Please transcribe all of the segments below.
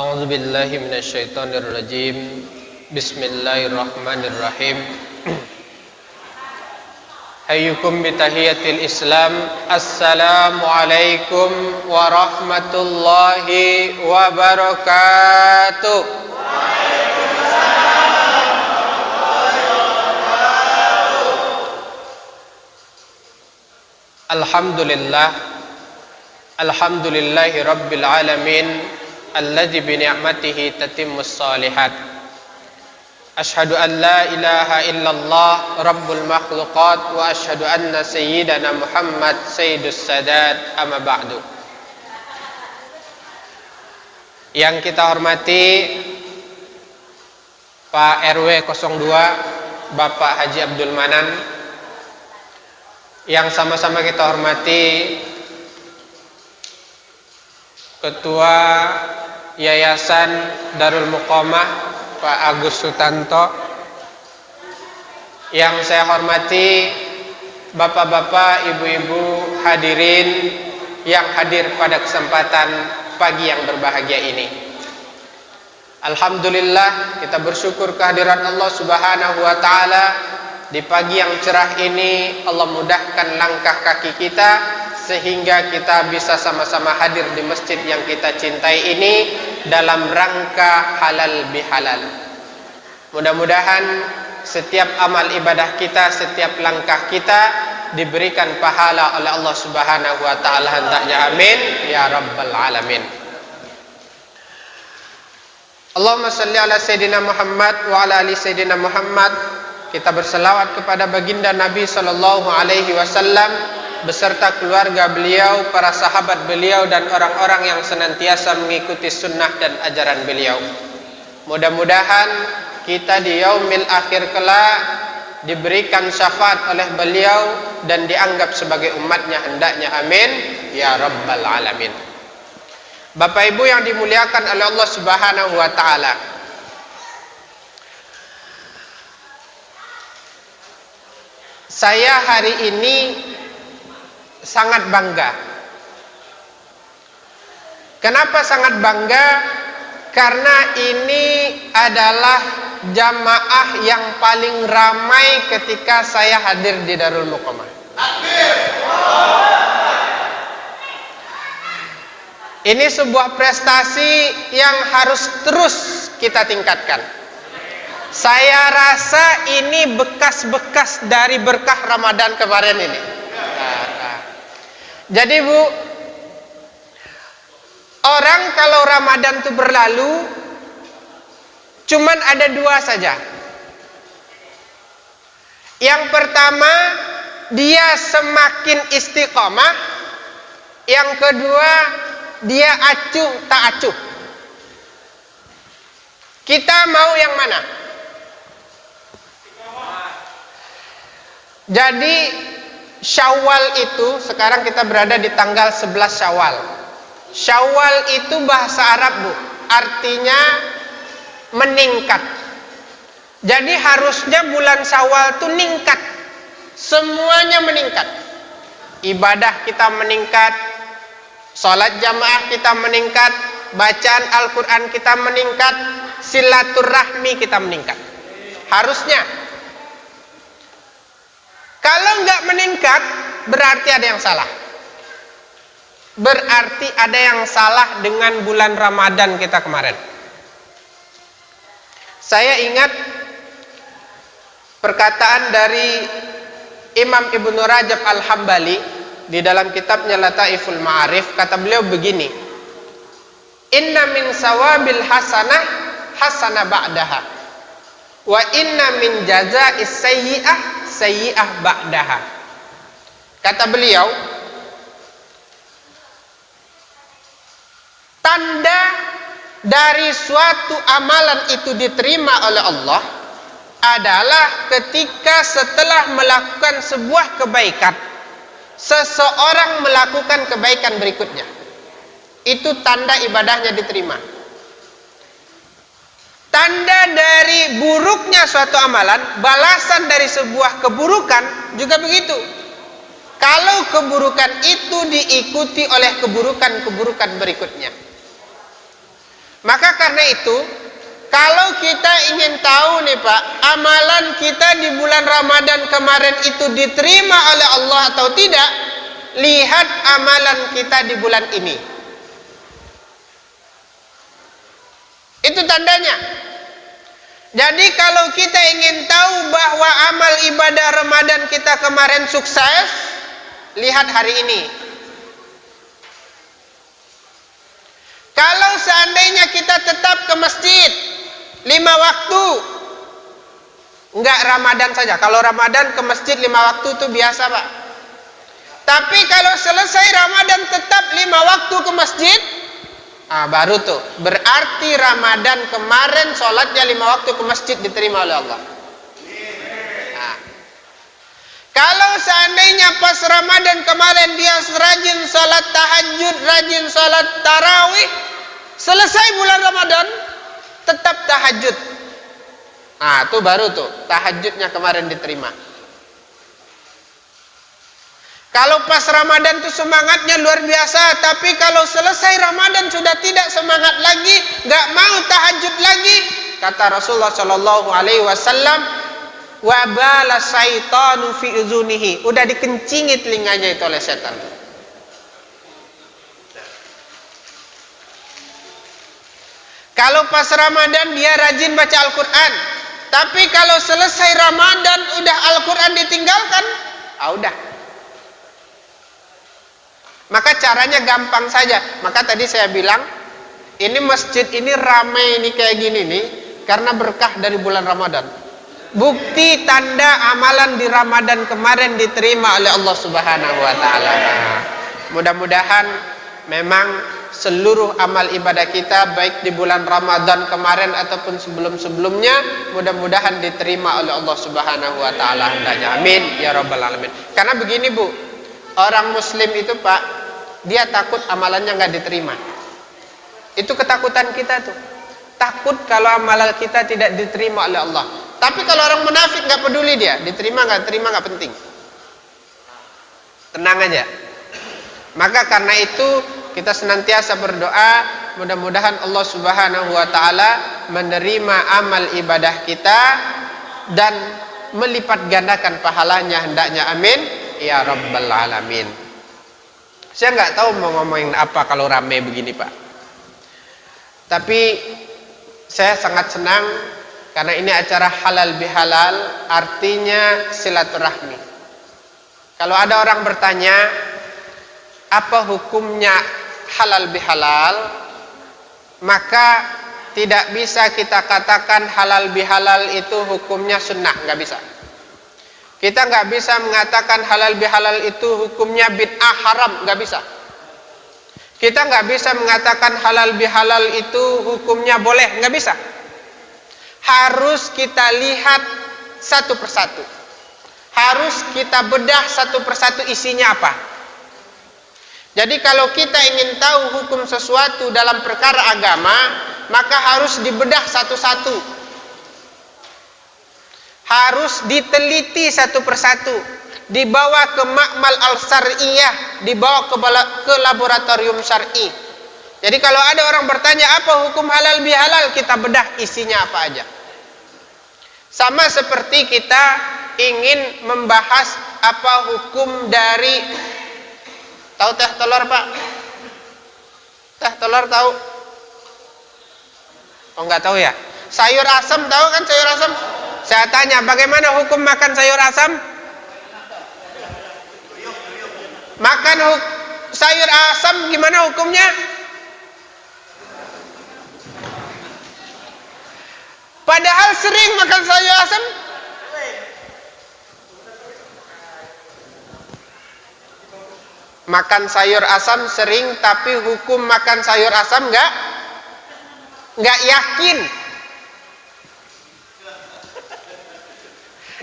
A'udzu billahi minasyaitonir rajim. Bismillahirrahmanirrahim. Hayyukum bi tahiyatil Islam. Assalamu alaikum warahmatullahi wabarakatuh. Alhamdulillah. Alhamdulillahi rabbil alamin. Alladzi bi ni'matihi tatimmus shalihat. Asyhadu an la ilaha illallah rabbul makhluqat wa asyhadu anna sayyidana Muhammad sayyidus sadat amma ba'du. Yang kita hormati Pak RW 02 Bapak Haji Abdul Manan, yang sama-sama kita hormati Ketua Yayasan Darul Muqamah Pak Agus Sutanto, yang saya hormati bapak-bapak, ibu-ibu hadirin yang hadir pada kesempatan pagi yang berbahagia ini. Alhamdulillah, kita bersyukur kehadiran Allah Subhanahu wa taala. Di pagi yang cerah ini Allah mudahkan langkah kaki kita sehingga kita bisa sama-sama hadir di masjid yang kita cintai ini dalam rangka halal bihalal. Mudah-mudahan setiap amal ibadah kita, setiap langkah kita diberikan pahala oleh Allah Subhanahu wa taala, hendaknya amin ya rabbal alamin. Allahumma shalli ala sayyidina Muhammad wa ala ali sayyidina Muhammad. Kita berselawat kepada baginda Nabi sallallahu alaihi wasallam beserta keluarga beliau, para sahabat beliau, dan orang-orang yang senantiasa mengikuti sunnah dan ajaran beliau. Mudah-mudahan kita di yaumil akhir kelak diberikan syafaat oleh beliau dan dianggap sebagai umatnya, hendaknya amin ya rabbal alamin. Bapak Ibu yang dimuliakan oleh Allah Subhanahu wa taala, saya hari ini sangat bangga. Kenapa sangat bangga? Karena ini adalah jamaah yang paling ramai ketika saya hadir di Darul Muqamah. Ini sebuah prestasi yang harus terus kita tingkatkan. Saya rasa ini bekas-bekas dari berkah Ramadan kemarin ini. Jadi Bu, orang kalau Ramadan itu berlalu cuman ada dua saja. Yang pertama, dia semakin istiqomah. Yang kedua, dia acuh tak acuh. Kita mau yang mana? Jadi Syawal itu, sekarang kita berada di tanggal 11 Syawal. Syawal itu bahasa Arab Bu, artinya meningkat. Jadi harusnya bulan Syawal itu meningkat, semuanya meningkat. Ibadah kita meningkat, sholat jamaah kita meningkat, bacaan Al-Quran kita meningkat, silaturahmi kita meningkat. Harusnya. Kalau nggak meningkat, berarti ada yang salah. Berarti ada yang salah dengan bulan Ramadan kita kemarin. Saya ingat perkataan dari Imam Ibnu Rajab Al-Hambali di dalam kitabnya Lataiful Ma'arif. Kata beliau begini, inna min sawabil hasanah hasanah ba'daha, wa inna min jaza'is sayyi'ah sayyi'ah ba'daha. Kata beliau, tanda dari suatu amalan itu diterima oleh Allah adalah ketika setelah melakukan sebuah kebaikan, seseorang melakukan kebaikan berikutnya. Itu tanda ibadahnya diterima. Tanda dari buruknya suatu amalan, balasan dari sebuah keburukan juga begitu. Kalau keburukan itu diikuti oleh keburukan-keburukan berikutnya. Maka karena itu, kalau kita ingin tahu nih Pak, amalan kita di bulan Ramadan kemarin itu diterima oleh Allah atau tidak, lihat amalan kita di bulan ini. Itu tandanya. Jadi kalau kita ingin tahu bahwa amal ibadah Ramadan kita kemarin sukses, lihat hari ini. Kalau seandainya kita tetap ke masjid 5 waktu, enggak Ramadan saja. Kalau Ramadan ke masjid 5 waktu itu biasa Pak. Tapi kalau selesai Ramadan tetap 5 waktu ke masjid, baru tuh berarti Ramadan kemarin sholatnya 5 waktu ke masjid diterima oleh Allah. Kalau seandainya pas Ramadan kemarin dia rajin sholat tahajud, rajin sholat tarawih, selesai bulan Ramadan tetap tahajud, itu baru tuh tahajudnya kemarin diterima. Kalau pas Ramadan tuh semangatnya luar biasa, tapi kalau selesai Ramadan sudah tidak semangat lagi, nggak mau tahajud lagi, kata Rasulullah Shallallahu Alaihi Wasallam, wabala syaitanu fi uzunihi, udah dikencingi telinganya itu oleh setan. Kalau pas Ramadan dia rajin baca Al-Quran, tapi kalau selesai Ramadan udah Al-Quran ditinggalkan, udah. Maka caranya gampang saja. Maka tadi saya bilang, ini masjid ini ramai ini kayak gini nih, karena berkah dari bulan Ramadan. Bukti tanda amalan di Ramadan kemarin diterima oleh Allah Subhanahu wa taala. Mudah-mudahan memang seluruh amal ibadah kita baik di bulan Ramadan kemarin ataupun sebelum-sebelumnya mudah-mudahan diterima oleh Allah Subhanahu wa taala hendaknya. Amin ya rabbal alamin. Karena begini Bu, orang muslim itu Pak, dia takut amalannya nggak diterima. Itu ketakutan kita tuh. Takut kalau amalan kita tidak diterima oleh Allah. Tapi kalau orang munafik nggak peduli dia, diterima nggak terima nggak penting. Tenang aja. Maka karena itu kita senantiasa berdoa, mudah-mudahan Allah Subhanahu wa taala menerima amal ibadah kita dan melipat gandakan pahalanya hendaknya. Amin ya rabbal alamin. Saya nggak tahu mau ngomongin apa kalau rame begini Pak. Tapi saya sangat senang karena ini acara halal bihalal, artinya silaturahmi. Kalau ada orang bertanya, apa hukumnya halal bihalal? Maka tidak bisa kita katakan halal bihalal itu hukumnya sunnah, nggak bisa. Kita nggak bisa mengatakan halal bihalal itu hukumnya bid'ah haram, nggak bisa. Kita nggak bisa mengatakan halal bihalal itu hukumnya boleh, nggak bisa. Harus kita lihat satu persatu. Harus kita bedah satu persatu isinya apa. Jadi kalau kita ingin tahu hukum sesuatu dalam perkara agama, maka harus dibedah satu-satu. Harus diteliti satu persatu, dibawa ke makmal al-syar'iyah, dibawa ke laboratorium syar'i. Jadi kalau ada orang bertanya apa hukum halal bihalal, kita bedah isinya apa aja. Sama seperti kita ingin membahas apa hukum dari, tahu teh telur Pak? Teh telur tahu? Oh nggak tahu ya? Sayur asam tahu kan sayur asam? Saya tanya, bagaimana hukum makan sayur asam? Makan sayur asam gimana hukumnya? Padahal sering makan sayur asam. Makan sayur asam sering, tapi hukum makan sayur asam nggak yakin.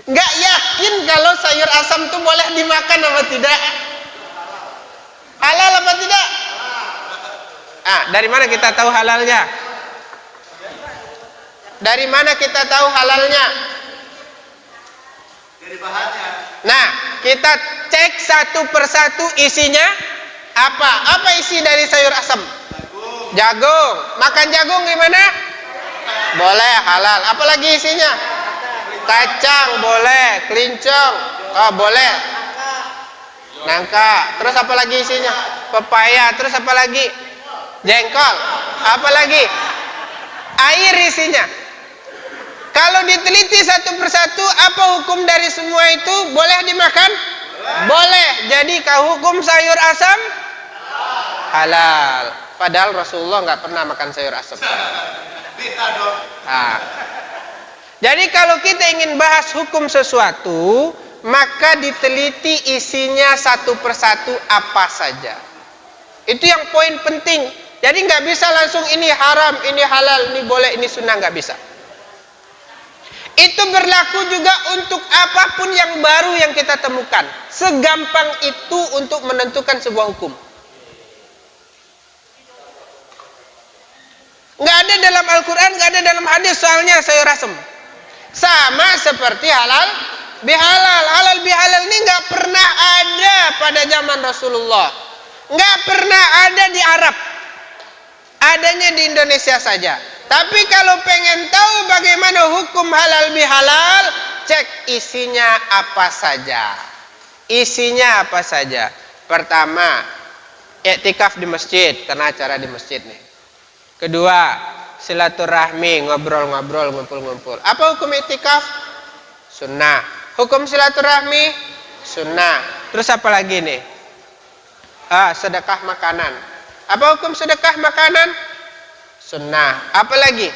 Nggak yakin kalau sayur asam itu boleh dimakan apa tidak? Halal apa tidak? Dari mana kita tahu halalnya? Dari mana kita tahu halalnya? Dari bahannya. Nah, kita cek satu persatu isinya apa? Apa isi dari sayur asam? Jagung. Jagung. Makan jagung gimana? Boleh, halal. Apalagi isinya? Kacang boleh, kelincong, oh boleh. Nangka. Terus apa lagi isinya? Pepaya. Terus apa lagi? Jengkol. Apa lagi? Air isinya. Kalau diteliti satu persatu, apa hukum dari semua itu? Boleh dimakan? Boleh. Jadi hukum sayur asam? Halal. Padahal Rasulullah nggak pernah makan sayur asam. Nah. Jadi kalau kita ingin bahas hukum sesuatu, maka diteliti isinya satu persatu apa saja. Itu yang poin penting. Jadi nggak bisa langsung ini haram, ini halal, ini boleh, ini sunnah, nggak bisa. Itu berlaku juga untuk apapun yang baru yang kita temukan. Segampang itu untuk menentukan sebuah hukum. Nggak ada dalam Al-Quran, nggak ada dalam hadis soalnya sayur asem. Sama seperti halal bihalal. Halal bihalal ini nggak pernah ada pada zaman Rasulullah. Nggak pernah ada di Arab. Adanya di Indonesia saja. Tapi kalau pengen tahu bagaimana hukum halal bihalal, cek isinya apa saja. Isinya apa saja. Pertama, iktikaf di masjid, karena acara di masjid nih. Kedua, silaturahmi, ngobrol-ngobrol, ngumpul-ngumpul. Apa hukum iktikaf? Sunnah. Hukum silaturahmi? Sunnah. Terus apa lagi nih? Sedekah makanan. Apa hukum sedekah makanan? Sunnah. Apa lagi?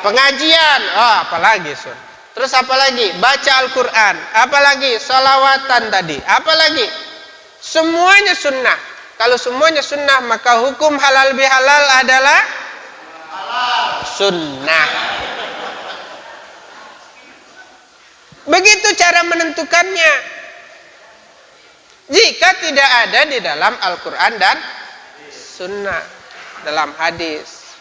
Pengajian. Apa lagi? Terus apa lagi? Baca Al-Quran. Apa lagi? Salawatan tadi. Apa lagi? Semuanya sunnah. Kalau semuanya sunnah, maka hukum halal bihalal adalah sunnah. Begitu cara menentukannya. Jika tidak ada di dalam Al-Quran dan sunnah, dalam hadis.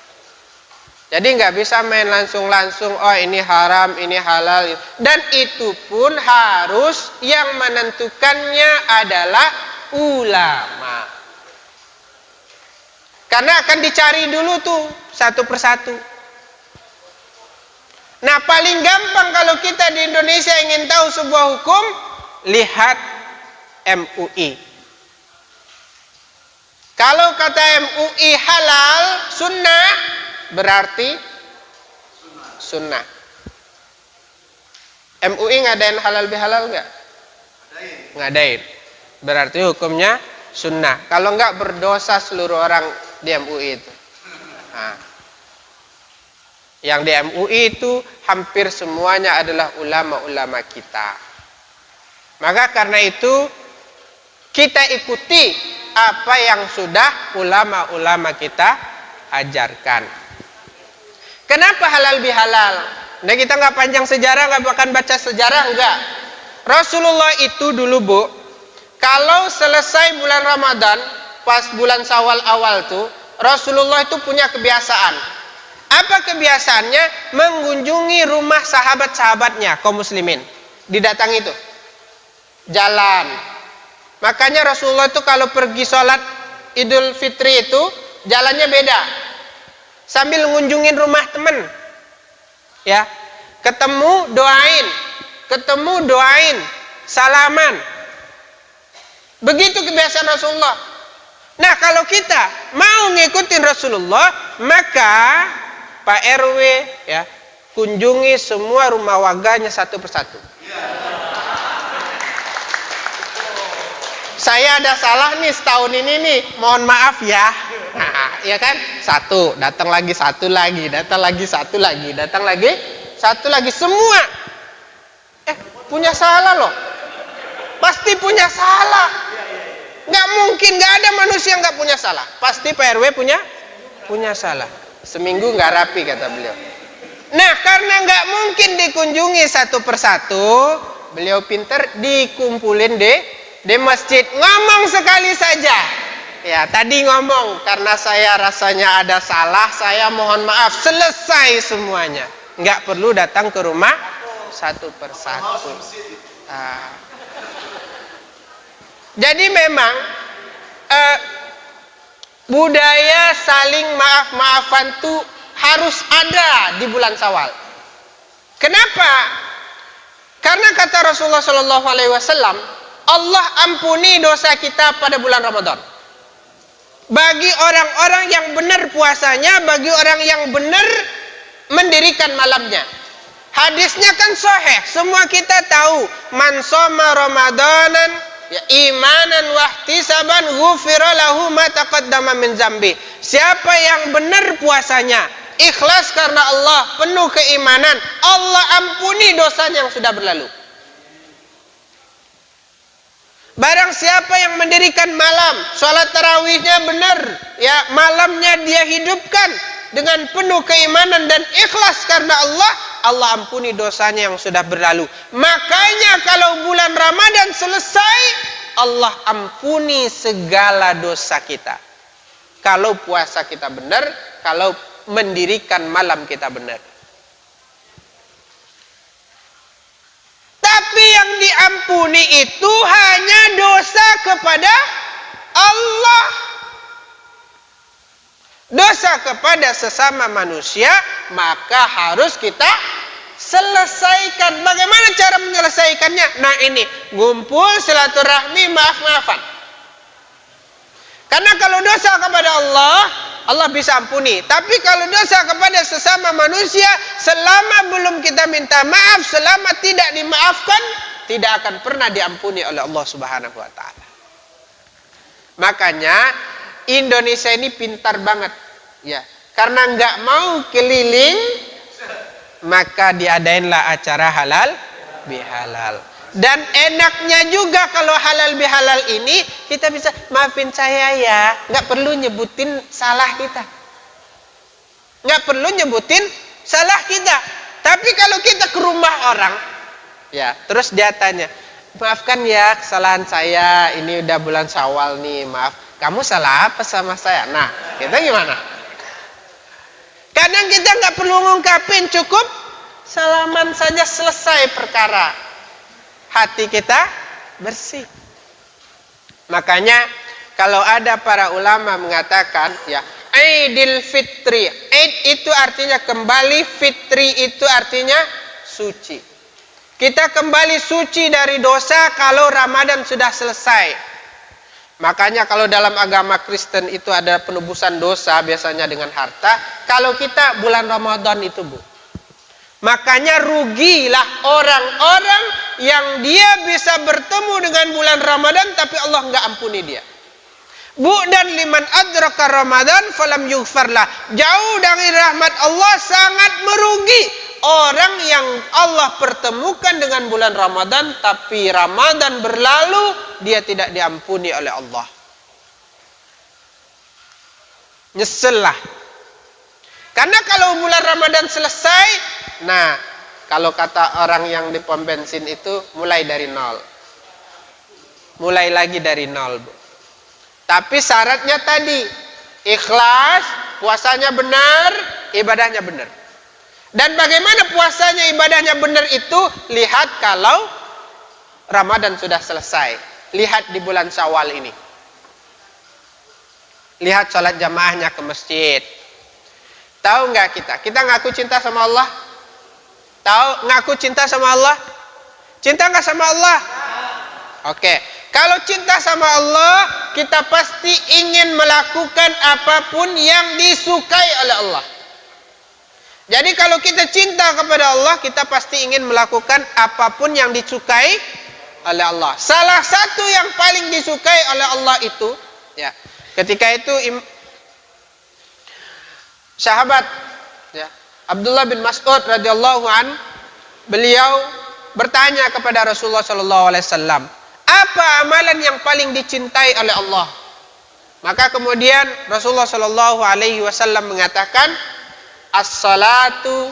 Jadi nggak bisa main langsung-langsung, oh ini haram, ini halal. Dan itu pun harus yang menentukannya adalah ulama. Karena akan dicari dulu tuh satu persatu. Nah, paling gampang kalau kita di Indonesia ingin tahu sebuah hukum, lihat MUI. Kalau kata MUI halal, sunnah, berarti sunnah. MUI ngadain halal bihalal nggak? Ngadain. Berarti hukumnya sunnah. Kalau nggak, berdosa seluruh orang di MUI itu. Nah, yang di MUI itu hampir semuanya adalah ulama-ulama kita. Maka karena itu kita ikuti apa yang sudah ulama-ulama kita ajarkan. Kenapa halal bihalal? Nah, kita nggak panjang sejarah, nggak akan baca sejarah, enggak. Rasulullah itu dulu, Bu, kalau selesai bulan Ramadan, pas bulan Syawal awal tuh, Rasulullah itu punya kebiasaan. Apa kebiasaannya? Mengunjungi rumah sahabat-sahabatnya, kaum muslimin. Didatangi itu. Jalan. Makanya Rasulullah itu kalau pergi sholat Idul Fitri itu, jalannya beda. Sambil ngunjungin rumah teman. Ya. Ketemu, doain. Ketemu, doain. Salaman. Begitu kebiasaan Rasulullah. Nah, kalau kita mau ngikutin Rasulullah, maka Pak RW ya, kunjungi semua rumah warganya satu persatu. Saya ada salah nih setahun ini nih, mohon maaf ya. Nah, ya kan? Satu, datang lagi satu lagi, datang lagi satu lagi, datang lagi satu lagi, semua. Punya salah loh. Pasti punya salah. Nggak mungkin, nggak ada manusia nggak punya salah. Pasti Pak RW punya salah. Seminggu nggak rapi kata beliau. Nah, karena nggak mungkin dikunjungi satu persatu, beliau pinter dikumpulin di masjid. Ngomong sekali saja. Ya, tadi ngomong karena saya rasanya ada salah, saya mohon maaf. Selesai semuanya. Nggak perlu datang ke rumah satu persatu. Jadi memang budaya saling maaf-maafan itu harus ada di bulan Syawal. Kenapa? Karena kata Rasulullah Shallallahu Alaihi Wasallam, Allah ampuni dosa kita pada bulan Ramadan. Bagi orang-orang yang benar puasanya, bagi orang yang benar mendirikan malamnya. Hadisnya kan sahih, semua kita tahu. Man shoma Ramadanan ya imanan wahtisaban ghufira lahu ma taqaddama min dzambi. Siapa yang benar puasanya, ikhlas karena Allah, penuh keimanan, Allah ampuni dosanya yang sudah berlalu. Barang siapa yang mendirikan malam, sholat tarawihnya benar, ya malamnya dia hidupkan dengan penuh keimanan dan ikhlas karena Allah, Allah ampuni dosanya yang sudah berlalu. Makanya kalau bulan Ramadan selesai, Allah ampuni segala dosa kita. Kalau puasa kita benar, kalau mendirikan malam kita benar. Tapi yang diampuni itu hanya dosa kepada Allah. Dosa kepada sesama manusia, maka harus kita selesaikan. Bagaimana cara menyelesaikannya? Nah ini, ngumpul, silaturahmi, maaf-maafan. Karena kalau dosa kepada Allah, Allah bisa ampuni. Tapi kalau dosa kepada sesama manusia, selama belum kita minta maaf, selama tidak dimaafkan, tidak akan pernah diampuni oleh Allah Subhanahu wa Ta'ala. Makanya Indonesia ini pintar banget, ya. Karena nggak mau keliling, maka diadainlah acara halal bihalal. Dan enaknya juga kalau halal bihalal ini kita bisa maafin saya ya, nggak perlu nyebutin salah kita, nggak perlu nyebutin salah kita. Tapi kalau kita ke rumah orang, ya terus dia tanya, maafkan ya kesalahan saya, ini udah bulan Syawal nih, maaf. Kamu salah apa sama saya? Nah, kita gimana? Kadang kita nggak perlu ngungkapin, cukup salaman saja selesai perkara. Hati kita bersih. Makanya kalau ada para ulama mengatakan, ya, Idul Fitri. Id itu artinya kembali, fitri itu artinya suci. Kita kembali suci dari dosa kalau Ramadan sudah selesai. Makanya kalau dalam agama Kristen itu ada penebusan dosa biasanya dengan harta. Kalau kita bulan Ramadan itu, Bu. Makanya rugilah orang-orang yang dia bisa bertemu dengan bulan Ramadan tapi Allah nggak ampuni dia. Bu, dan liman adraka Ramadan falam yughfarlah. Jauh dari rahmat Allah, sangat merugi orang yang Allah pertemukan dengan bulan Ramadan tapi Ramadan berlalu dia tidak diampuni oleh Allah. Nyesel lah. Karena kalau bulan Ramadan selesai, nah, kalau kata orang yang di pom bensin itu mulai dari nol. Mulai lagi dari nol, Bu. Tapi syaratnya tadi, ikhlas, puasanya benar, ibadahnya benar. Dan bagaimana puasanya, ibadahnya benar itu, lihat kalau Ramadan sudah selesai. Lihat di bulan Syawal ini. Lihat sholat jamaahnya ke masjid. Tahu nggak kita? Kita ngaku cinta sama Allah? Tahu ngaku cinta sama Allah? Cinta nggak sama Allah? Oke. Kalau cinta sama Allah, kita pasti ingin melakukan apapun yang disukai oleh Allah. Jadi kalau kita cinta kepada Allah, kita pasti ingin melakukan apapun yang disukai oleh Allah. Salah satu yang paling disukai oleh Allah itu, ya, ketika itu sahabat, ya, Abdullah bin Mas'ud radhiyallahu an, beliau bertanya kepada Rasulullah sallallahu alaihi wasallam, apa amalan yang paling dicintai oleh Allah? Maka kemudian Rasulullah sallallahu alaihi wasallam mengatakan, as-salatu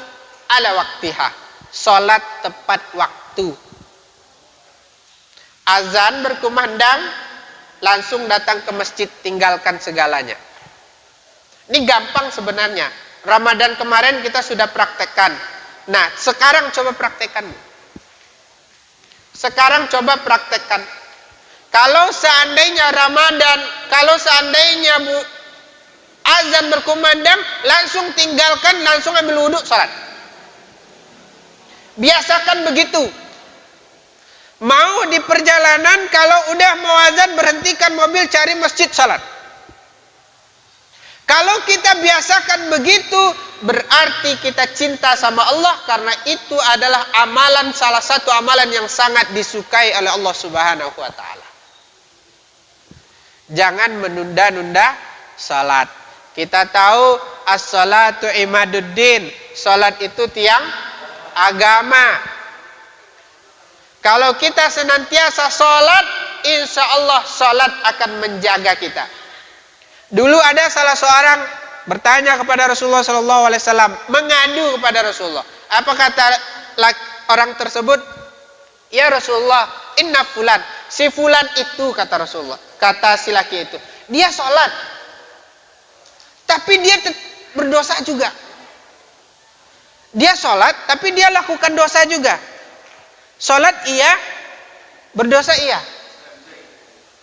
ala waktiha. Salat tepat waktu. Azan berkumandang, langsung datang ke masjid, tinggalkan segalanya. Ini gampang sebenarnya. Ramadan kemarin kita sudah praktekkan. Nah, sekarang coba praktekkan. Sekarang coba praktekkan. Kalau seandainya Ramadan, kalau seandainya azan berkumandang, langsung tinggalkan, langsung ambil wudhu, salat. Biasakan begitu. Mau di perjalanan, kalau udah mau azan, berhentikan mobil, cari masjid, salat. Kalau kita biasakan begitu, berarti kita cinta sama Allah, karena itu adalah amalan, salah satu amalan yang sangat disukai oleh Allah Subhanahu wa Ta'ala. Jangan menunda-nunda salat. Kita tahu as-salatu imaduddin, salat itu tiang agama. Kalau kita senantiasa salat, insya Allah salat akan menjaga kita. Dulu ada salah seorang bertanya kepada Rasulullah SAW, mengadu kepada Rasulullah. Apa kata orang tersebut? Ya Rasulullah, inna fulan, si fulan itu, kata Rasulullah, kata si laki itu, dia sholat, tapi dia berdosa juga. Dia sholat, tapi dia lakukan dosa juga. Sholat iya, berdosa iya.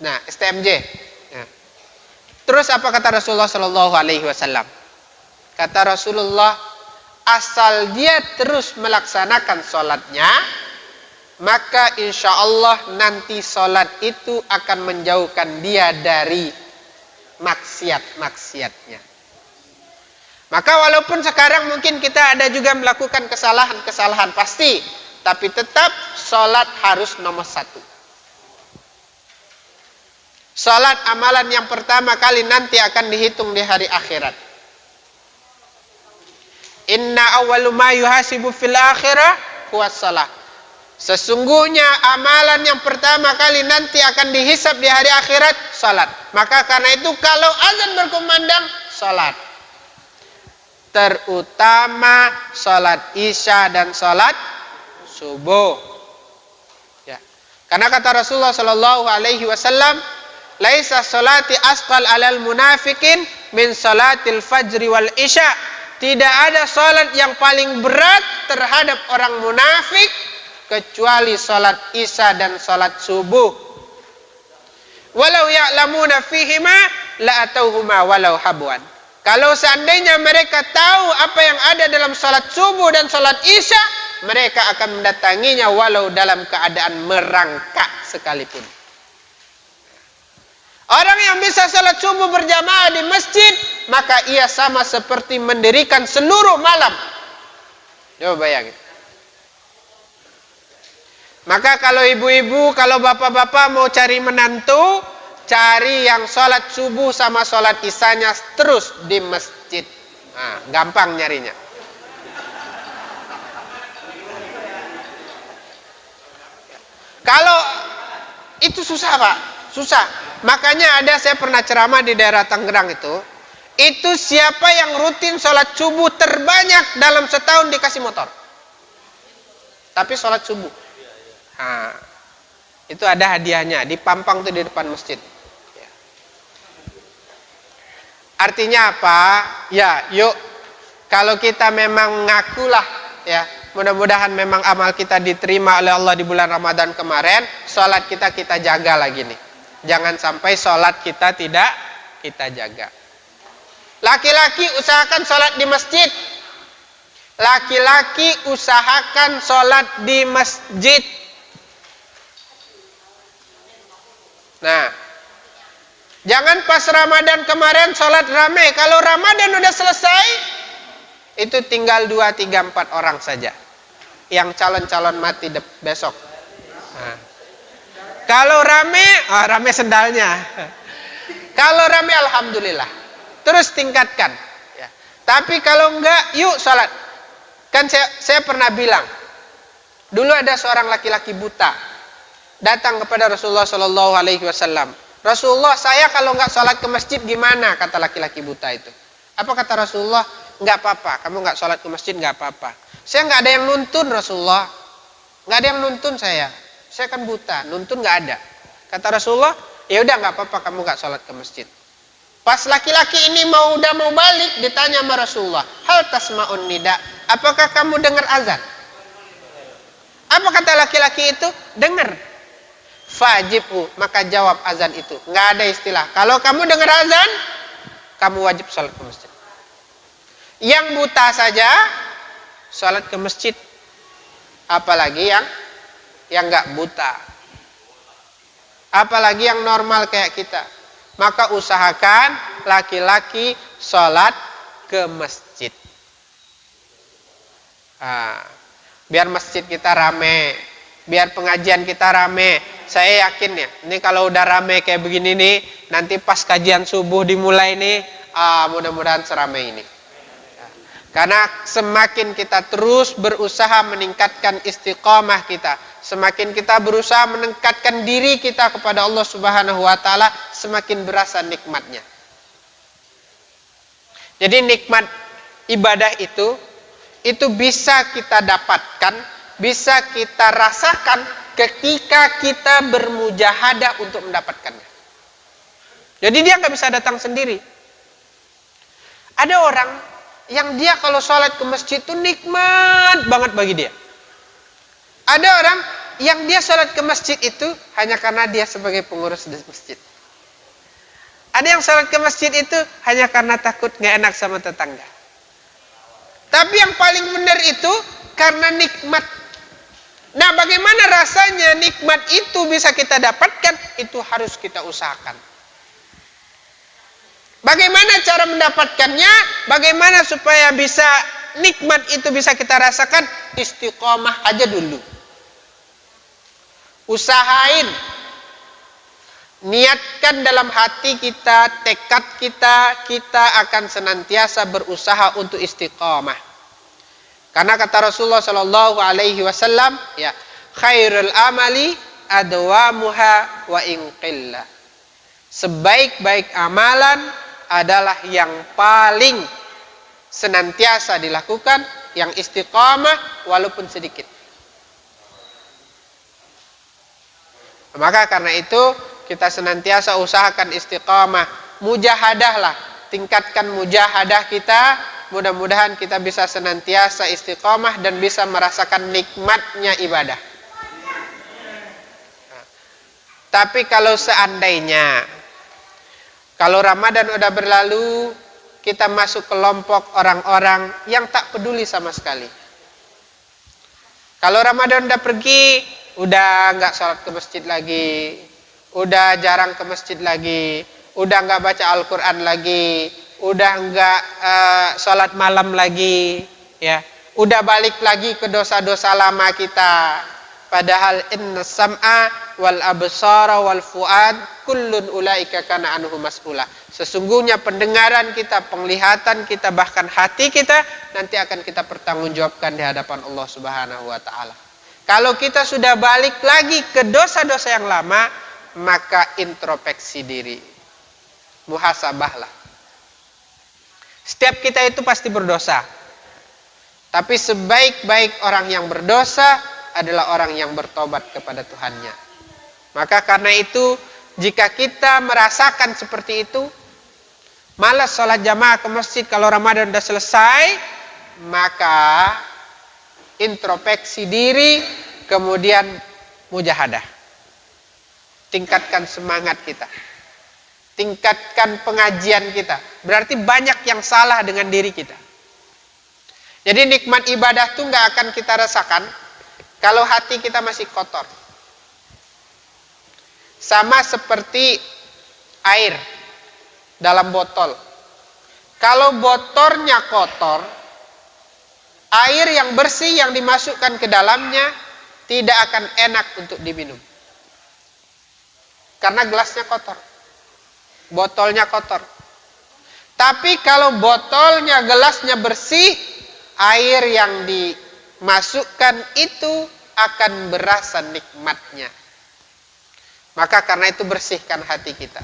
Nah, STMJ. Nah. Terus apa kata Rasulullah SAW? Kata Rasulullah, asal dia terus melaksanakan sholatnya, maka insya Allah nanti sholat itu akan menjauhkan dia dari maksiat-maksiatnya. Maka walaupun sekarang mungkin kita ada juga melakukan kesalahan-kesalahan pasti, tapi tetap sholat harus nomor satu. Sholat amalan yang pertama kali nanti akan dihitung di hari akhirat. Inna awwalu ma yuhasibu fil akhirah huwas shalah. Sesungguhnya amalan yang pertama kali nanti akan dihisab di hari akhirat, salat. Maka karena itu kalau azan berkumandang, salat. Terutama salat isya dan salat subuh. Ya. Karena kata Rasulullah SAW, laisa salati asqal alal munafikin min salatil fajri wal isya. Tidak ada salat yang paling berat terhadap orang munafik kecuali salat isya dan salat subuh. Walau ya'lamuna fihima la atauhuma walau habwan. Kalau seandainya mereka tahu apa yang ada dalam salat subuh dan salat isya, mereka akan mendatanginya walau dalam keadaan merangkak sekalipun. Orang yang bisa salat subuh berjamaah di masjid, maka ia sama seperti mendirikan seluruh malam. Coba bayangin. Maka kalau ibu-ibu, kalau bapak-bapak mau cari menantu, cari yang sholat subuh sama sholat isyanya terus di masjid. Nah, gampang nyarinya. Kalau itu susah Pak, susah. Makanya saya pernah ceramah di daerah Tangerang itu siapa yang rutin sholat subuh terbanyak dalam setahun dikasih motor. Tapi sholat subuh. Nah, itu ada hadiahnya, dipampang tuh di depan masjid. Ya. Artinya apa? Ya, yuk kalau kita memang ngakulah ya, mudah-mudahan memang amal kita diterima oleh Allah di bulan Ramadan kemarin, sholat kita jaga lagi nih. Jangan sampai sholat kita tidak kita jaga. Laki-laki usahakan sholat di masjid. Laki-laki usahakan sholat di masjid. Nah, jangan pas Ramadan kemarin sholat rame. Kalau Ramadan udah selesai, itu tinggal 2, 3, 4 orang saja yang calon-calon mati besok. Nah. Kalau rame sendalnya. Kalau rame alhamdulillah. Terus tingkatkan. Ya. Tapi kalau enggak, yuk sholat. Kan saya pernah bilang, dulu ada seorang laki-laki buta datang kepada Rasulullah SAW. Rasulullah, saya kalau enggak sholat ke masjid gimana? Kata laki-laki buta itu. Apa kata Rasulullah? Enggak apa-apa. Kamu enggak sholat ke masjid enggak apa-apa. Saya enggak ada yang nuntun Rasulullah. Enggak ada yang nuntun saya. Saya kan buta, nuntun nggak ada. Kata Rasulullah, ya udah nggak apa-apa kamu nggak sholat ke masjid. Pas laki-laki ini udah mau balik, ditanya sama Rasulullah, hal tasma'un nida, apakah kamu dengar azan? Apa kata laki-laki itu? Dengar. Fajibu, maka jawab azan itu. Nggak ada istilah. Kalau kamu dengar azan, kamu wajib sholat ke masjid. Yang buta saja sholat ke masjid, apalagi yang nggak buta, apalagi yang normal kayak kita. Maka usahakan laki-laki sholat ke masjid. Biar masjid kita rame, biar pengajian kita rame. Saya yakin ya, ini kalau udah rame kayak begini nih, nanti pas kajian subuh dimulai nih, mudah-mudahan seramai ini. Karena semakin kita terus berusaha meningkatkan istiqamah kita, semakin kita berusaha meningkatkan diri kita kepada Allah Subhanahu wa taala, semakin berasa nikmatnya. Jadi nikmat ibadah itu bisa kita dapatkan, bisa kita rasakan ketika kita bermujahadah untuk mendapatkannya. Jadi dia nggak bisa datang sendiri. Ada orang yang dia kalau sholat ke masjid itu nikmat banget bagi dia. Ada orang yang dia sholat ke masjid itu hanya karena dia sebagai pengurus di masjid. Ada yang sholat ke masjid itu hanya karena takut nggak enak sama tetangga. Tapi yang paling benar itu karena nikmat. Nah, bagaimana rasanya nikmat itu bisa kita dapatkan? Itu harus kita usahakan. Bagaimana cara mendapatkannya? Bagaimana supaya bisa nikmat itu bisa kita rasakan? Istiqomah aja dulu. Usahain. Niatkan dalam hati kita, tekad kita akan senantiasa berusaha untuk istiqomah. Karena kata Rasulullah sallallahu alaihi wasallam, ya, khairul amali adwamuha wa in qilla. Sebaik-baik amalan adalah yang paling senantiasa dilakukan, yang istiqamah walaupun sedikit. Maka karena itu kita senantiasa usahakan istiqamah, mujahadahlah, tingkatkan mujahadah kita. Mudah-mudahan kita bisa senantiasa istiqamah dan bisa merasakan nikmatnya ibadah. Tapi kalau seandainya kalau Ramadan udah berlalu, kita masuk kelompok orang-orang yang tak peduli sama sekali. Kalau Ramadan udah pergi, udah nggak sholat ke masjid lagi, udah jarang ke masjid lagi, udah nggak baca Al-Quran lagi, udah nggak sholat malam lagi, ya, udah balik lagi ke dosa-dosa lama kita. Padahal inna sam'a wal absara wal fuad kullun ulaika kana anhu mas'ula. Sesungguhnya pendengaran kita, penglihatan kita, bahkan hati kita nanti akan kita pertanggungjawabkan di hadapan Allah Subhanahu wa taala. Kalau kita sudah balik lagi ke dosa-dosa yang lama, maka introspeksi diri. Muhasabahlah. Setiap kita itu pasti berdosa. Tapi sebaik-baik orang yang berdosa adalah orang yang bertobat kepada Tuhannya. Maka karena itu, jika kita merasakan seperti itu, malas sholat jamaah ke masjid kalau Ramadan sudah selesai, maka introspeksi diri, kemudian mujahadah. Tingkatkan semangat kita. Tingkatkan pengajian kita. Berarti banyak yang salah dengan diri kita. Jadi nikmat ibadah itu nggak akan kita rasakan kalau hati kita masih kotor. Sama seperti air dalam botol. Kalau botolnya kotor, air yang bersih yang dimasukkan ke dalamnya tidak akan enak untuk diminum. Karena gelasnya kotor. Botolnya kotor. Tapi kalau botolnya, gelasnya bersih, air yang dimasukkan itu akan berasa nikmatnya. Maka karena itu bersihkan hati kita.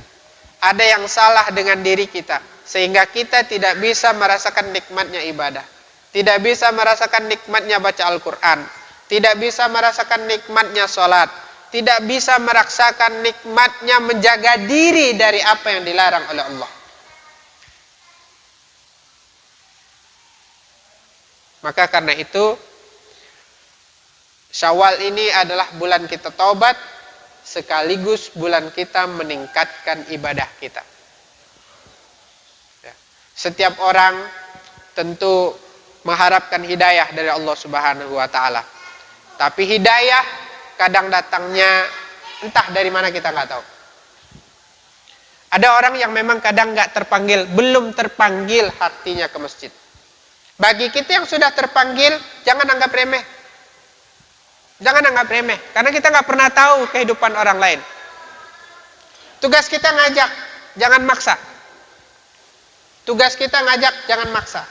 Ada yang salah dengan diri kita, sehingga kita tidak bisa merasakan nikmatnya ibadah. Tidak bisa merasakan nikmatnya baca Al-Quran. Tidak bisa merasakan nikmatnya sholat. Tidak bisa merasakan nikmatnya menjaga diri dari apa yang dilarang oleh Allah. Maka karena itu, Syawal ini adalah bulan kita taubat, sekaligus bulan kita meningkatkan ibadah kita. Ya. Setiap orang tentu mengharapkan hidayah dari Allah Subhanahu wa taala. Tapi hidayah kadang datangnya entah dari mana, kita nggak tahu. Ada orang yang memang kadang nggak terpanggil, belum terpanggil hatinya ke masjid. Bagi kita yang sudah terpanggil, jangan anggap remeh. Jangan anggap remeh, karena kita nggak pernah tahu kehidupan orang lain. Tugas kita ngajak, jangan maksa. Tugas kita ngajak, jangan maksa.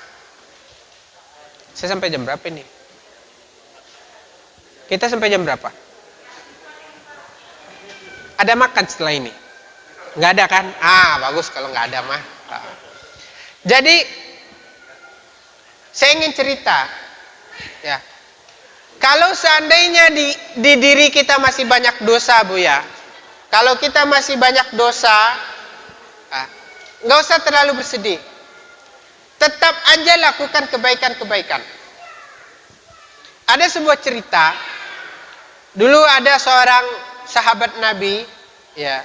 Saya sampai jam berapa ini? Kita sampai jam berapa? Ada makan setelah ini? Nggak ada kan? Bagus kalau nggak ada mah. Jadi saya ingin cerita, ya. Kalau seandainya di diri kita masih banyak dosa, Bu ya. Kalau kita masih banyak dosa, nggak usah terlalu bersedih. Tetap aja lakukan kebaikan-kebaikan. Ada sebuah cerita. Dulu ada seorang sahabat Nabi, ya.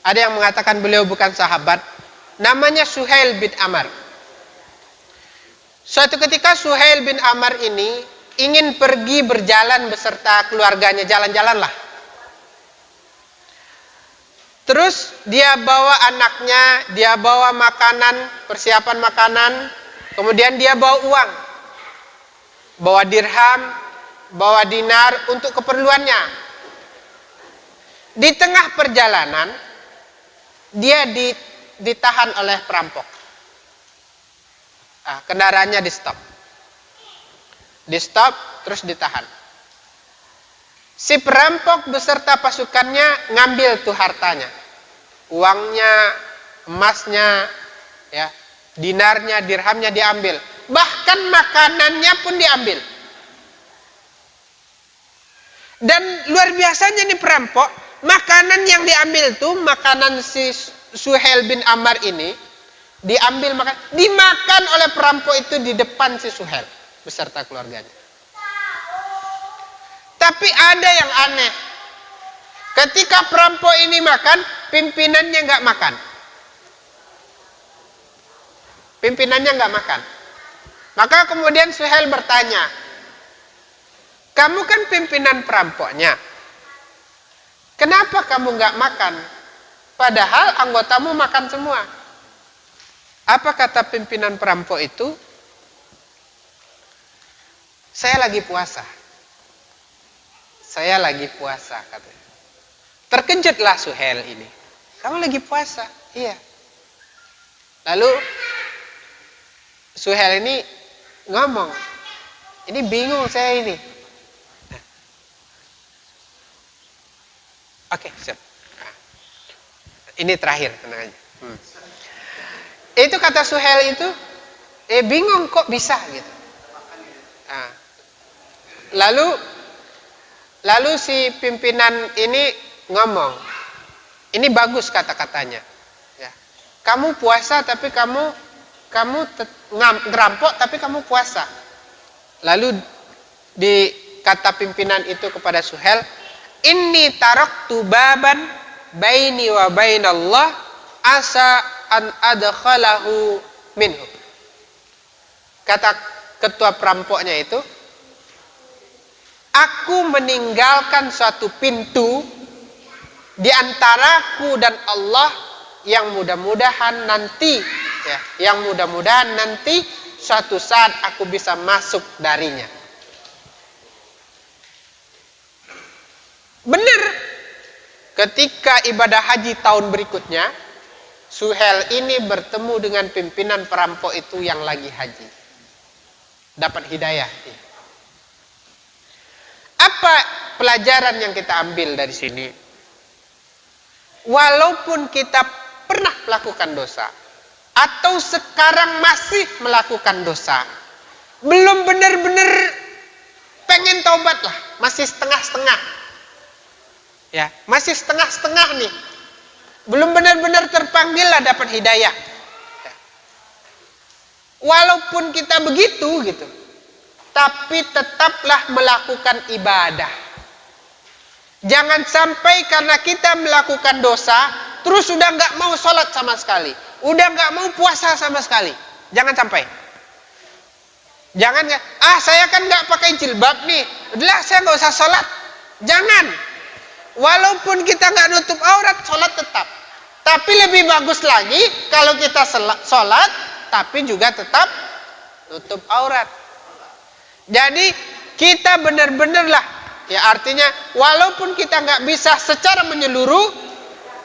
Ada yang mengatakan beliau bukan sahabat. Namanya Suhail bin Amr. Suatu ketika Suhail bin Amr ini ingin pergi berjalan beserta keluarganya, jalan-jalan lah. Terus dia bawa anaknya, dia bawa makanan, persiapan makanan, kemudian dia bawa uang. Bawa dirham, bawa dinar untuk keperluannya. Di tengah perjalanan, dia ditahan oleh perampok. Kendaraannya di stop. Di stop, terus ditahan. Si perampok beserta pasukannya ngambil tuh hartanya. Uangnya, emasnya, ya, dinarnya, dirhamnya diambil. Bahkan makanannya pun diambil. Dan luar biasanya nih perampok, makanan yang diambil tuh, makanan si Suhail bin Amr ini, diambil makan, dimakan oleh perampok itu di depan si Suhail beserta keluarganya. Tapi ada yang aneh. Ketika perampok ini makan, pimpinannya nggak makan. Pimpinannya nggak makan. Maka kemudian Suhail bertanya, kamu kan pimpinan perampoknya. Kenapa kamu nggak makan? Padahal anggotamu makan semua. Apa kata pimpinan perampok itu? Saya lagi puasa. Saya lagi puasa, katanya. Terkejutlah Suhail ini. Kamu lagi puasa? Iya. Lalu Suhail ini ngomong, ini bingung saya ini. Oke, siap. Ini terakhir, tenang aja. Itu kata Suhail itu, bingung kok bisa gitu. Lalu si pimpinan ini ngomong, ini bagus kata-katanya. Ya. Kamu puasa tapi kamu ngerampok tapi kamu puasa. Lalu di kata pimpinan itu kepada Suhail, inni taraktu baban baini wa bainallah asa an adkhalahu minhu. Kata ketua perampoknya itu, aku meninggalkan suatu pintu di antaraku dan Allah yang mudah-mudahan nanti, ya, yang mudah-mudahan nanti suatu saat aku bisa masuk darinya. Benar. Ketika ibadah haji tahun berikutnya, Suhail ini bertemu dengan pimpinan perampok itu yang lagi haji. Dapat hidayah. Apa pelajaran yang kita ambil dari sini? Walaupun kita pernah melakukan dosa, atau sekarang masih melakukan dosa, belum benar-benar pengen taubat lah, masih setengah-setengah. Ya, masih setengah-setengah nih. Belum benar-benar terpanggil lah dapat hidayah. Ya. Walaupun kita begitu gitu, tapi tetaplah melakukan ibadah. Jangan sampai karena kita melakukan dosa, terus sudah nggak mau sholat sama sekali. udah nggak mau puasa sama sekali. Jangan sampai. Jangan, saya kan nggak pakai jilbab nih, udahlah saya nggak usah sholat. Jangan. Walaupun kita nggak nutup aurat, sholat tetap. Tapi lebih bagus lagi kalau kita sholat, tapi juga tetap nutup aurat. Jadi kita benar-benar lah, ya artinya walaupun kita nggak bisa secara menyeluruh,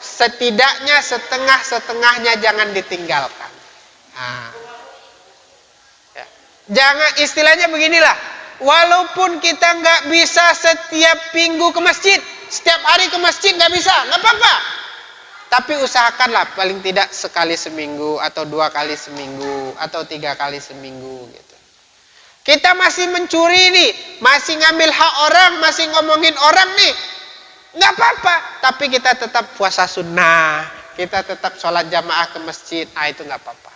setidaknya setengah-setengahnya jangan ditinggalkan. Ya. Jangan, istilahnya beginilah, walaupun kita nggak bisa setiap minggu ke masjid, setiap hari ke masjid nggak bisa, nggak apa-apa. Tapi usahakanlah paling tidak sekali seminggu, atau 2 kali seminggu, atau 3 kali seminggu gitu. Kita masih mencuri nih, masih ngambil hak orang, masih ngomongin orang nih, nggak apa-apa. Tapi kita tetap puasa sunnah, kita tetap sholat jamaah ke masjid, itu nggak apa-apa.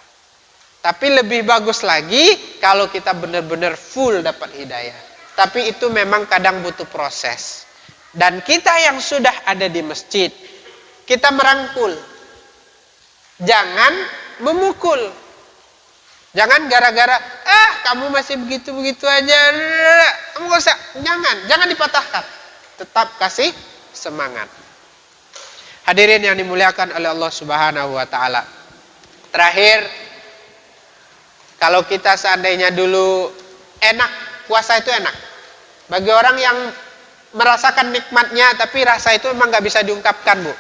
Tapi lebih bagus lagi kalau kita benar-benar full dapat hidayah. Tapi itu memang kadang butuh proses. Dan kita yang sudah ada di masjid, kita merangkul, jangan memukul. Jangan gara-gara kamu masih begitu-begitu aja, kamu gak usah. Jangan dipatahkan. Tetap kasih semangat. Hadirin yang dimuliakan oleh Allah Subhanahu wa taala. Terakhir, kalau kita seandainya dulu enak, puasa itu enak. Bagi orang yang merasakan nikmatnya, tapi rasa itu memang gak bisa diungkapkan, Bu.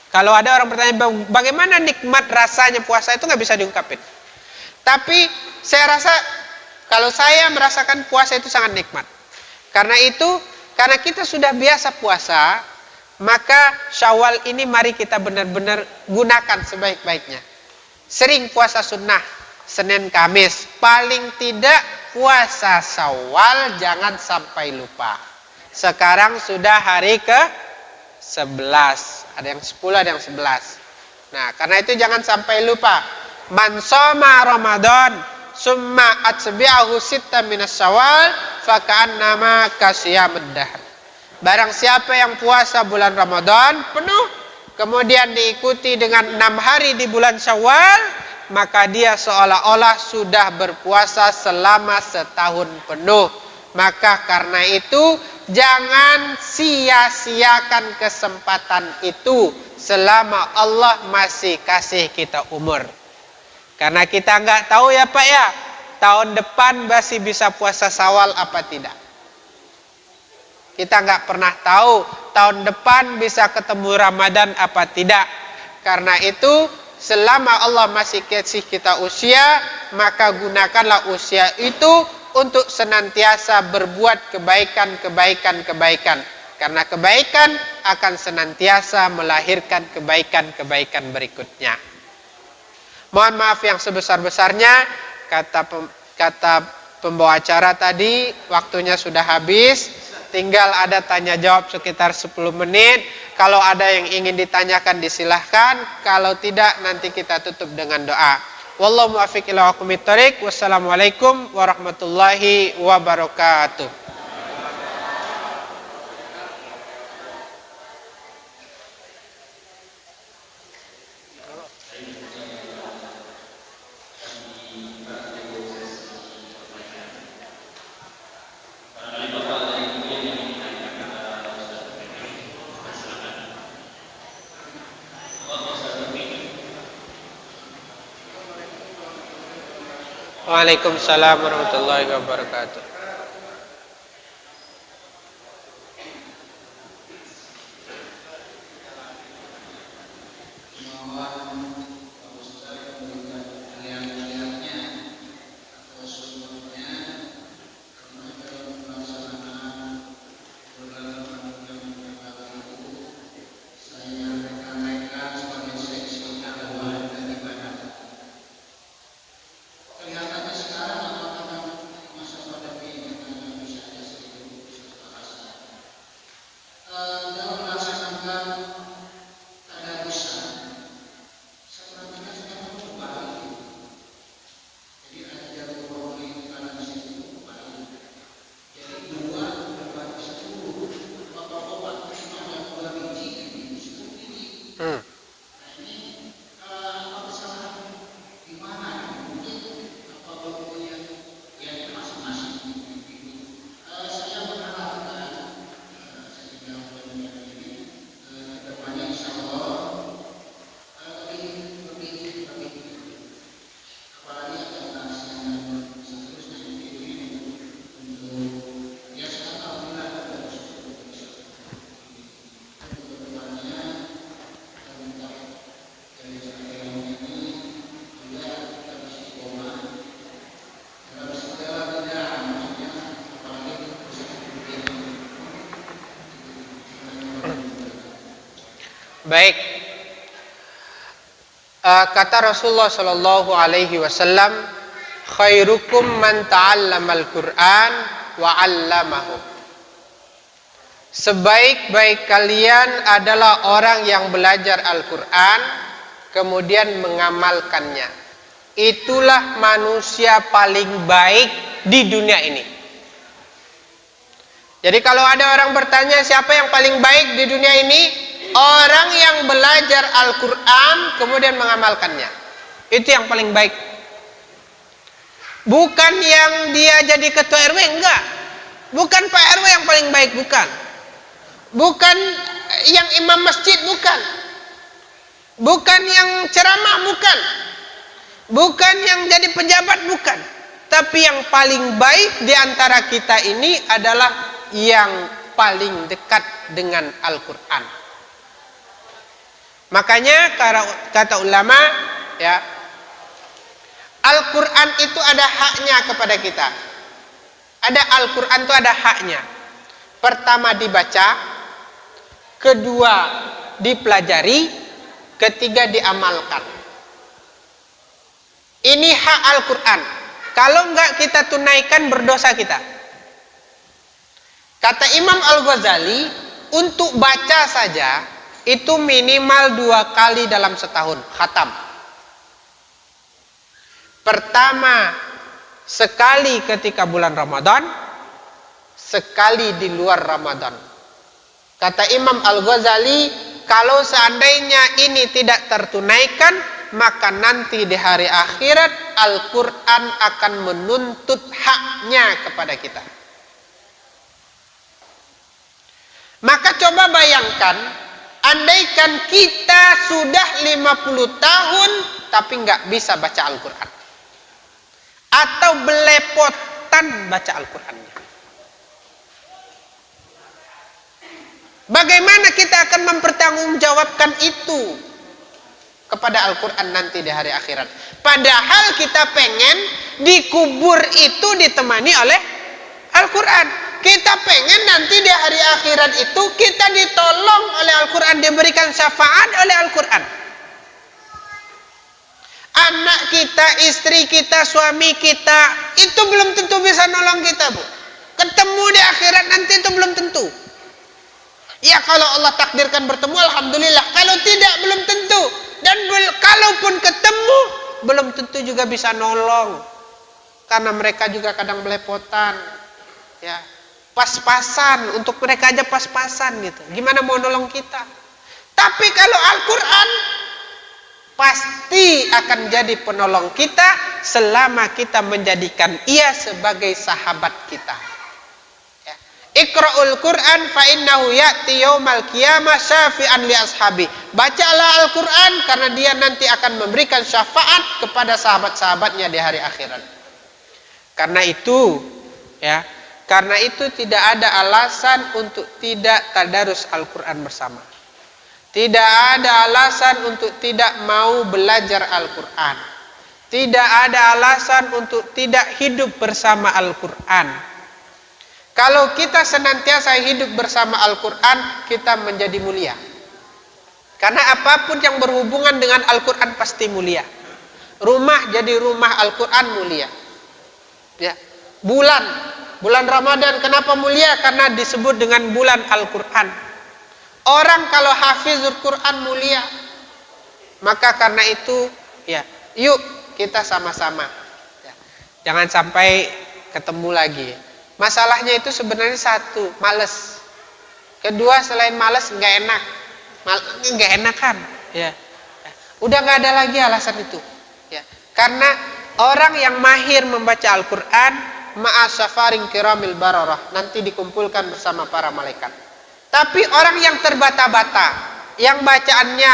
Kalau ada orang bertanya, bagaimana nikmat rasanya puasa, itu gak bisa diungkapin. Tapi saya rasa kalau saya merasakan puasa itu sangat nikmat. Karena kita sudah biasa puasa, maka Syawal ini mari kita benar-benar gunakan sebaik-baiknya. Sering puasa sunnah, Senin Kamis. Paling tidak puasa Syawal jangan sampai lupa. Sekarang sudah hari ke-11. Ada yang 10, ada yang 11. Nah, karena itu jangan sampai lupa. Man shoma Ramadan summa atbi'ahu sittan minas Syawal faka'annama kasiyamud dahr. Barang siapa yang puasa bulan Ramadan penuh, kemudian diikuti dengan 6 hari di bulan Syawal, maka dia seolah-olah sudah berpuasa selama setahun penuh. Maka karena itu jangan sia-siakan kesempatan itu selama Allah masih kasih kita umur. Karena kita nggak tahu ya Pak ya, tahun depan masih bisa puasa Syawal apa tidak. Kita nggak pernah tahu tahun depan bisa ketemu Ramadan apa tidak. Karena itu selama Allah masih kasih kita usia, maka gunakanlah usia itu untuk senantiasa berbuat kebaikan. Karena kebaikan akan senantiasa melahirkan kebaikan-kebaikan berikutnya. Mohon maaf yang sebesar-besarnya, kata pembawa acara tadi, waktunya sudah habis. Tinggal ada tanya jawab sekitar 10 menit. Kalau ada yang ingin ditanyakan disilahkan. Kalau tidak nanti kita tutup dengan doa. Wallahu muwaffiq ila aqwamit thoriq. Wassalamualaikum warahmatullahi wabarakatuh. Waalaikumsalam warahmatullahi wabarakatuh. Baik. Kata Rasulullah sallallahu alaihi wasallam, khairukum man ta'allamal Qur'an wa 'allamahu. Sebaik-baik kalian adalah orang yang belajar Al-Qur'an kemudian mengamalkannya. Itulah manusia paling baik di dunia ini. Jadi kalau ada orang bertanya siapa yang paling baik di dunia ini, orang yang belajar Al-Quran kemudian mengamalkannya. Itu yang paling baik. Bukan yang dia jadi ketua RW, enggak. Bukan Pak RW yang paling baik, bukan. Bukan yang imam masjid, bukan. Bukan yang ceramah, bukan. Bukan yang jadi pejabat, bukan. Tapi yang paling baik di antara kita ini adalah yang paling dekat dengan Al-Quran. Makanya kata ulama, ya, Al-Quran itu ada haknya kepada kita. Ada Al-Quran itu ada haknya. Pertama dibaca, kedua dipelajari, ketiga diamalkan. Ini hak Al-Quran. Kalau enggak kita tunaikan, berdosa kita. Kata Imam Al-Ghazali, untuk baca saja itu minimal 2 kali dalam setahun khatam. Pertama, sekali ketika bulan Ramadan, sekali di luar Ramadan. Kata Imam Al-Ghazali, kalau seandainya ini tidak tertunaikan, maka nanti di hari akhirat Al-Quran akan menuntut haknya kepada kita. Maka coba bayangkan, andaikan kita sudah 50 tahun tapi nggak bisa baca Al-Quran, atau belepotan baca Al-Qurannya, bagaimana kita akan mempertanggungjawabkan itu kepada Al-Quran nanti di hari akhirat? Padahal kita pengen dikubur itu ditemani oleh Al-Quran. Kita pengen nanti di hari akhirat itu kita ditolong oleh Al-Quran, diberikan syafaat oleh Al-Quran. Anak kita, istri kita, suami kita, itu belum tentu bisa nolong kita, Bu. Ketemu di akhirat nanti itu belum tentu. Ya kalau Allah takdirkan bertemu, alhamdulillah. Kalau tidak, belum tentu. Dan kalaupun ketemu, belum tentu juga bisa nolong. Karena mereka juga kadang belepotan. Ya, pas-pasan, untuk mereka aja pas-pasan gitu. Gimana mau nolong kita? Tapi kalau Al-Quran pasti akan jadi penolong kita selama kita menjadikan ia sebagai sahabat kita. Ya. Iqra'ul Quran fa innahu ya'ti yaumal qiyamah syafi'an li ashabi. Bacalah Al-Quran karena dia nanti akan memberikan syafaat kepada sahabat-sahabatnya di hari akhirat. Karena itu, ya, karena itu tidak ada alasan untuk tidak tadarus Al-Quran bersama. Tidak ada alasan untuk tidak mau belajar Al-Quran. Tidak ada alasan untuk tidak hidup bersama Al-Quran. Kalau kita senantiasa hidup bersama Al-Quran, kita menjadi mulia. Karena apapun yang berhubungan dengan Al-Quran pasti mulia. Rumah jadi rumah Al-Quran mulia. Ya. Bulan Ramadan kenapa mulia? Karena disebut dengan bulan Al-Quran. Orang kalau hafizul Quran mulia. Maka karena itu, ya, yuk kita sama-sama. Ya. Jangan sampai ketemu lagi. Masalahnya itu sebenarnya satu, males. Kedua, selain males, nggak enak. Nggak enakan. Ya. Udah nggak ada lagi alasan itu. Ya. Karena orang yang mahir membaca Al-Quran, ma'asyafarin kiramil bararah, nanti dikumpulkan bersama para malaikat. Tapi orang yang terbata-bata, yang bacaannya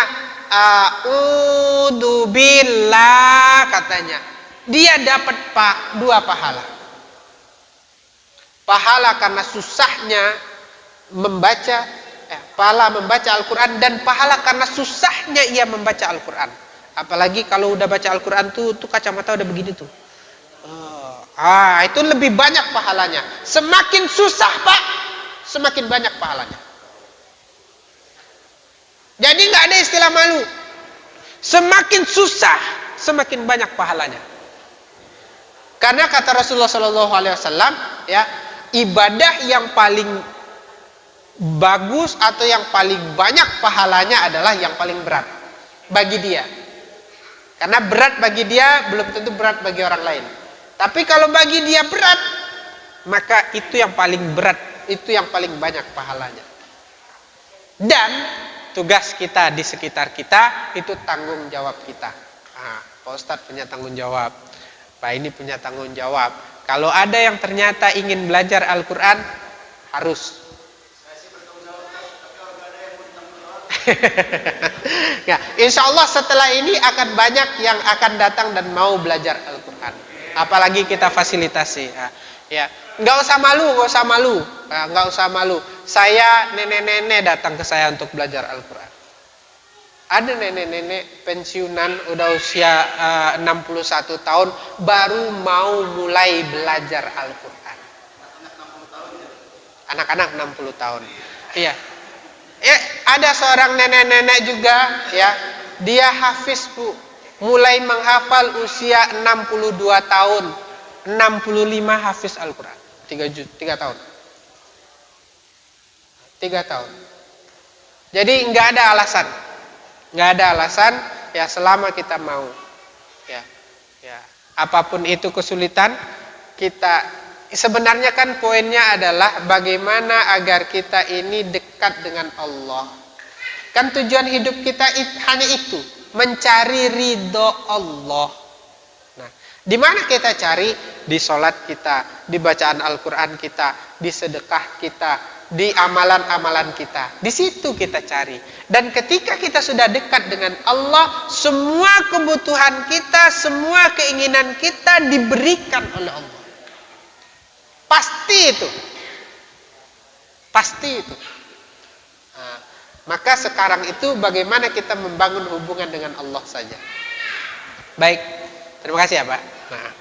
a'udzubillah katanya, dia dapat 2 pahala. Pahala karena susahnya membaca, pahala membaca Al-Quran, dan pahala karena susahnya ia membaca Al-Quran. Apalagi kalau udah baca Al-Quran tuh kacamata udah begini tuh. Itu lebih banyak pahalanya. Semakin susah, Pak, semakin banyak pahalanya. Jadi nggak ada istilah malu. Semakin susah, semakin banyak pahalanya. Karena kata Rasulullah SAW, ya, ibadah yang paling bagus atau yang paling banyak pahalanya adalah yang paling berat bagi dia. Karena berat bagi dia belum tentu berat bagi orang lain. Tapi kalau bagi dia berat, maka itu yang paling berat, itu yang paling banyak pahalanya. Dan tugas kita di sekitar kita itu tanggung jawab kita. Pak Ustadz punya tanggung jawab, Pak ini punya tanggung jawab. Kalau ada yang ternyata ingin belajar Al-Quran, harus. Ya, insya Allah setelah ini akan banyak yang akan datang dan mau belajar Al-Quran. Apalagi kita fasilitasi. Ya, nggak usah malu, nggak usah malu, nggak usah malu. Saya nenek-nenek datang ke saya untuk belajar Al-Quran. Ada nenek-nenek pensiunan udah usia 61 tahun baru mau mulai belajar Al-Quran. Anak-anak 60 tahun. Iya. Ada seorang nenek-nenek juga, ya, dia hafiz, Bu, mulai menghafal usia 62 tahun, 65 hafiz Al-Quran, 3 tahun. 3 tahun. Jadi nggak ada alasan, ya, selama kita mau, ya, apapun itu kesulitan kita. Sebenarnya kan poinnya adalah bagaimana agar kita ini dekat dengan Allah. Kan tujuan hidup kita hanya itu, mencari ridho Allah. Nah, di mana kita cari? Di sholat kita, di bacaan Al-Quran kita, di sedekah kita, di amalan-amalan kita. Di situ kita cari. Dan ketika kita sudah dekat dengan Allah, semua kebutuhan kita, semua keinginan kita diberikan oleh Allah. Pasti itu. Nah, maka sekarang itu bagaimana kita membangun hubungan dengan Allah saja. Baik, terima kasih ya Pak. Nah.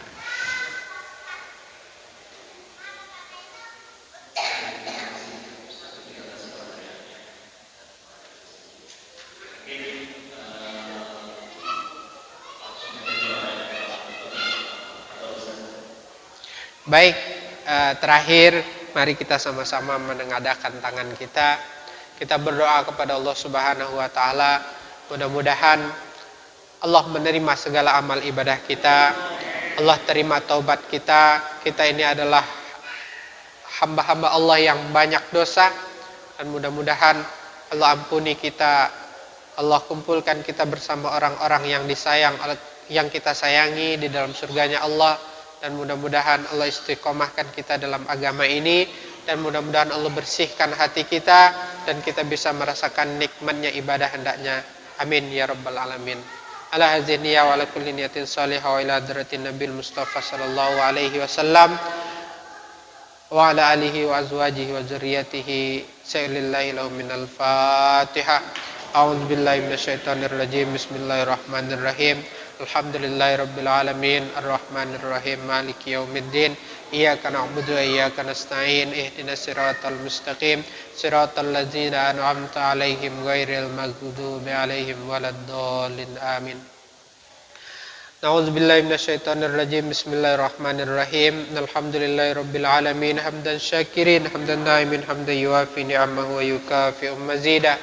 Baik. Terakhir, mari kita sama-sama menengadahkan tangan kita. Kita berdoa kepada Allah Subhanahu wa Ta'ala. Mudah-mudahan Allah menerima segala amal ibadah kita. Allah terima taubat kita. Kita ini adalah hamba-hamba Allah yang banyak dosa. Dan mudah-mudahan Allah ampuni kita. Allah kumpulkan kita bersama orang-orang yang disayang, yang kita sayangi di dalam surganya Allah. Dan mudah-mudahan Allah istiqomahkan kita dalam agama ini. Dan mudah-mudahan Allah bersihkan hati kita. Dan kita bisa merasakan nikmatnya ibadah hendaknya. Amin ya rabbal alamin. Ala hadhihi niyya wa ala kulli niyatin salihah wa ila hadratin nabil mustafa sallallahu alaihi wasallam. Wa ala alihi wa azwajihi wa dzurriyyatihi sa'ilillahi lahum minal fatihah. A'udzu billahi minasyaitonir rajim. Bismillahirrahmanirrahim. Alhamdulillahi rabbil alamin arrahmanir rahim maliki yaumiddin iyyaka na'budu wa iyyaka nasta'in ihdinas siratal mustaqim siratal ladzina an'amta 'alaihim ghairil maghdubi 'alaihim waladdallin amin. Na'udzubillahi minasyaitonir rajim. Bismillahirrahmanirrahim. Alhamdulillahi rabbil alamin hamdan syakirin hamdan na'imin hamdan yuwafi ni'amahu wa yukafi'u mazidah.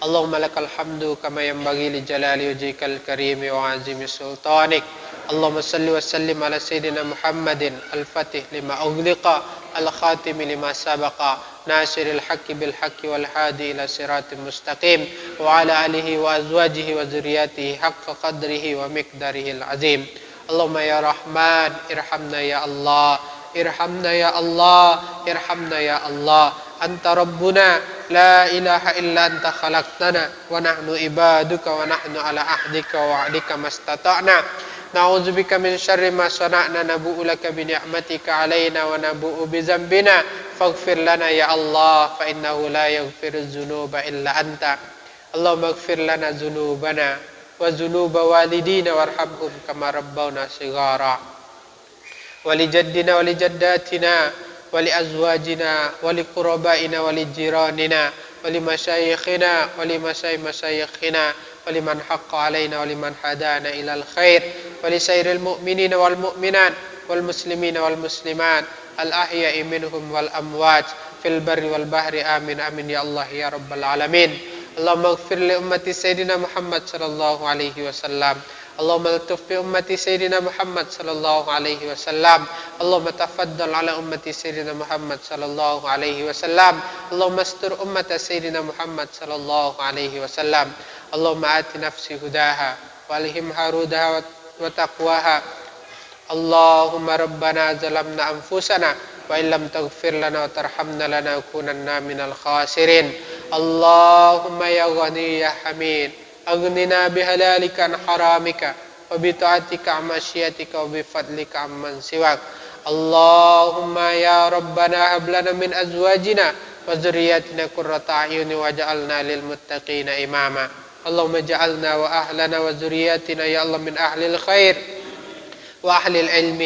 Allahumma lakal hamdu kama yanbaghi li jalali wajhikal karimi wa azimi sultanik. Allahumma salli wa sallim ala sayyidina Muhammadin al-fatih lima ughliqa al-khatimi lima sabaqa nasiril haqqi bil haqqi wal hadi ila siratim mustaqim wa ala alihi wa azwajihi wa dzurriyyatihi haqqa qadrihi wa miqdarihil azim. Allahumma ya Rahman irhamna ya Allah, irhamna ya Allah, irhamna ya Allah. Anta Rabbuna la ilaha illa anta khalaqtana wa nahnu ibaduka wa nahnu ala ahdika wa wa'dika mastata'na. Na'udzubika min syarri ma sana'na nabu'u laka bi ni'matika alaina wa nabu'u bi dzambina faghfir lana ya Allah fa innahu la yaghfiru dzunuba illa anta. Allahumma ighfir lana dzunubana wa dzunuba walidina warhamhum kama rabbawna shighara. Wa li jaddina wa li jaddatina wa li azwajina wa li qurabaina wa li jiranina ولمشايخنا ولمشايخنا ولمن حق علينا ولمن هدانا إلى الخير ولسائر المؤمنين والمؤمنات والمسلمين والمسلمات الأحياء منهم والأموات في البر والبحر آمين آمين يا الله يا رب العالمين. اللهم اغفر لأمة سيدنا محمد صلى الله عليه وسلم. اللهم الطف بأمة سيدنا محمد صلى الله عليه وسلم. اللهم تفضل على أمة سيدنا محمد صلى الله عليه وسلم. اللهم استر أمة سيدنا محمد صلى الله عليه وسلم. اللهم آت نفسي هداها والهمها رودها وتقواها. اللهم ربنا ظلمنا أنفسنا وإن لم تغفر لنا وترحمنا لنكونن من الخاسرين. اللهم يا غني يا حميد أغننا بحلالك عن حرامك وبطاعتك عن معصيتك وبفضلك عن من سواك. اللهم يا ربنا هب لنا من أزواجنا وذرياتنا قرة أعين واجعلنا للمتقين إماما. اللهم اجعلنا وأهلنا وذرياتنا يا الله من أهل الخير وأهل العلم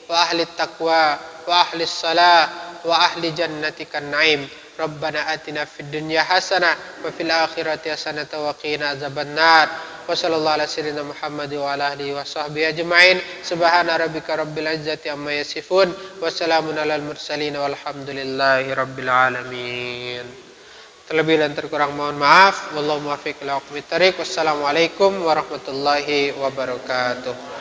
وأهل التقوى وأهل الصلاة وأهل جنتك النعيم. ربنا آتنا في الدنيا حسنة وفي الآخرة حسنة وقنا عذاب النار. وصلى الله على سيدنا محمد وعلى آله وصحبه أجمعين. سبحان ربك رب العزة عما يصفون وسلام على المرسلين والحمد لله رب العالمين. Terlebih dan terkurang mohon maaf. Wallahu muwaffiq ila aqwamit thariq. Wassalamualaikum warahmatullahi wabarakatuh.